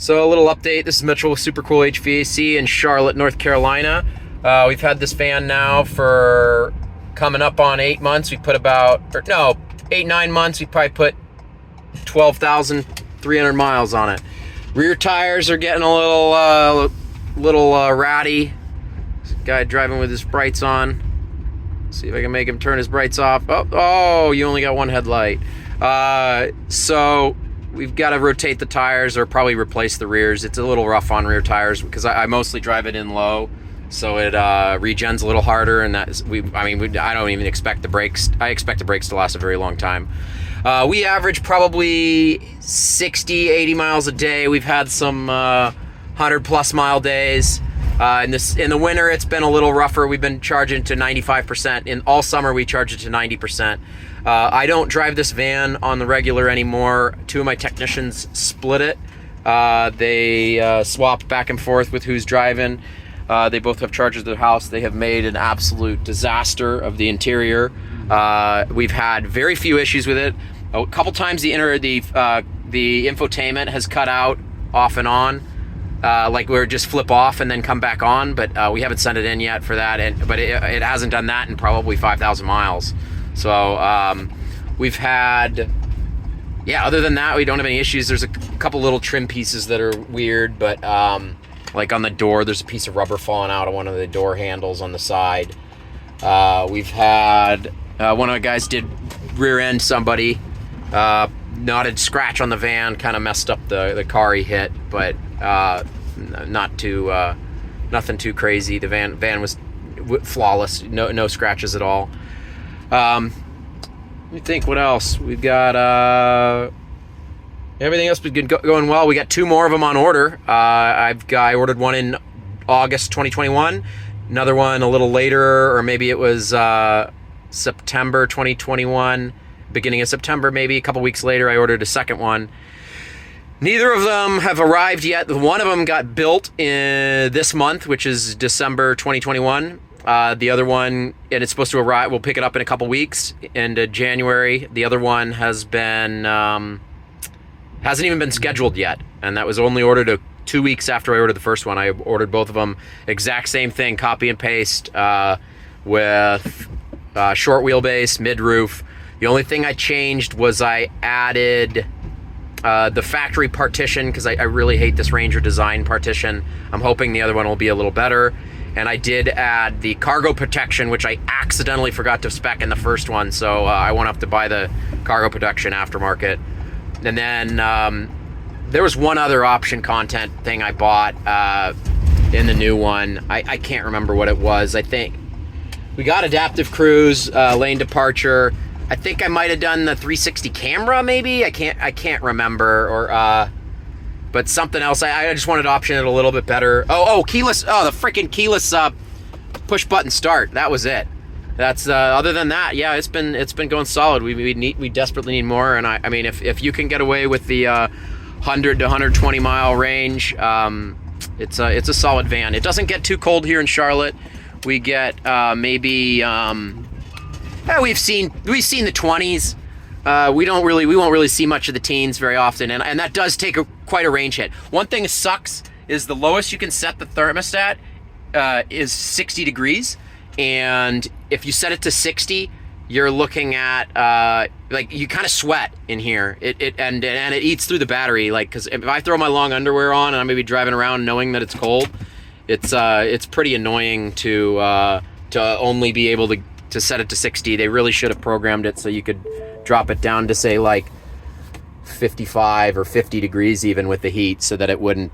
So a little update. This is Mitchell with Super Cool HVAC in Charlotte, North Carolina. We've had this van now for coming up on 8 months. We put 8-9 months. We probably put 12,300 miles on it. Rear tires are getting a little ratty. This guy driving with his brights on. See if I can make him turn his brights off. Oh, you only got one headlight. So we've got to rotate the tires or probably replace the rears. It's a little rough on rear tires because I mostly drive it in low, so it regens a little harder, and I don't even expect the brakes. I expect the brakes to last a very long time. We average probably 60-80 miles a day. We've had some 100+ mile days. In the winter, it's been a little rougher. We've been charging to 95%. In all summer, we charge it to 90%. I don't drive this van on the regular anymore. Two of my technicians split it. They swapped back and forth with who's driving. They both have charges of their house. They have made an absolute disaster of the interior. We've had very few issues with it. A couple times the infotainment has cut out off and on. Like we just flip off and then come back on, but we haven't sent it in yet for that. But it hasn't done that in probably 5,000 miles. So we've had, other than that, we don't have any issues. There's a couple little trim pieces that are weird, but like on the door, there's a piece of rubber falling out of one of the door handles on the side. We've had, one of the guys did rear end somebody, knotted scratch on the van, kind of messed up the car he hit, but nothing too crazy. The van was flawless, no scratches at all. Let me think what else. We've got everything else has been going well. We got 2 more of them on order. I ordered one in August 2021, another one a little later, or maybe it was September 2021, beginning of September, maybe a couple weeks later. I ordered a second one. Neither of them have arrived yet. One of them got built in this month, which is December 2021. The other one, and it's supposed to arrive, we'll pick it up in a couple weeks into January. The other one has been, hasn't even been scheduled yet. And that was only ordered 2 weeks after I ordered the first one. I ordered both of them, exact same thing, copy and paste, with short wheelbase, mid-roof. The only thing I changed was I added the factory partition, because I really hate this Ranger design partition. I'm hoping the other one will be a little better. And I did add the cargo protection, which I accidentally forgot to spec in the first one, so I won't have to buy the cargo protection aftermarket. And then there was one other option content thing I bought in the new one. I can't remember what it was. I think we got adaptive cruise, lane departure. I think I might have done the 360 camera, maybe. I can't remember, or but something else. I just wanted to option it a little bit better. Keyless. Oh, the freaking keyless push button start. That was it. That's other than that, yeah, it's been going solid. We desperately need more. And I mean, if you can get away with the 100 to 120 mile range, it's a solid van. It doesn't get too cold here in Charlotte. We get maybe we've seen the 20s. We won't really see much of the teens very often, and that does take quite a range hit. One thing that sucks is the lowest you can set the thermostat is 60 degrees, and if you set it to 60, you're looking at like you kind of sweat in here. It eats through the battery, like, because if I throw my long underwear on and I'm maybe driving around knowing that it's cold, it's pretty annoying to only be able to set it to 60. They really should have programmed it so you could drop it down to, say, like 55 or 50 degrees even with the heat, so that it wouldn't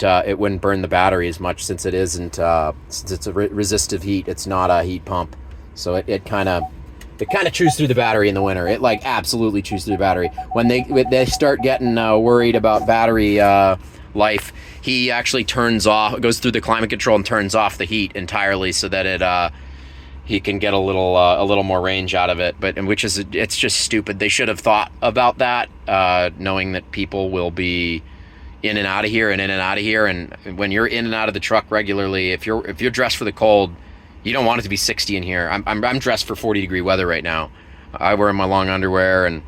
burn the battery as much, since it isn't since it's a resistive heat. It's not a heat pump, so it kind of chews through the battery in the winter. It like absolutely chews through the battery. When they start getting worried about battery life, he actually goes through the climate control and turns off the heat entirely, so that he can get a little more range out of it. It's just stupid. They should have thought about that, knowing that people will be in and out of here and in and out of here. And when you're in and out of the truck regularly, if you're dressed for the cold, you don't want it to be 60 in here. I'm dressed for 40-degree weather right now. I wear my long underwear, and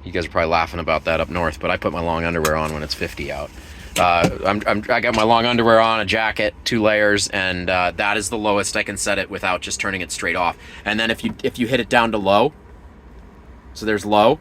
you guys are probably laughing about that up north, but I put my long underwear on when it's 50 out. I got my long underwear on, a jacket, 2 layers, and that is the lowest I can set it without just turning it straight off. And then if you hit it down to low, so there's low,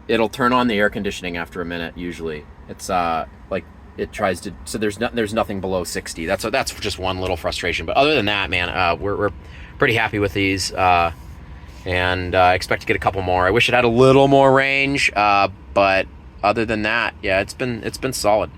it'll turn on the air conditioning after a minute. Usually, it's like it tries to. So there's nothing below 60. That's just one little frustration. But other than that, man, we're pretty happy with these, and I expect to get a couple more. I wish it had a little more range, but other than that, yeah, it's been solid.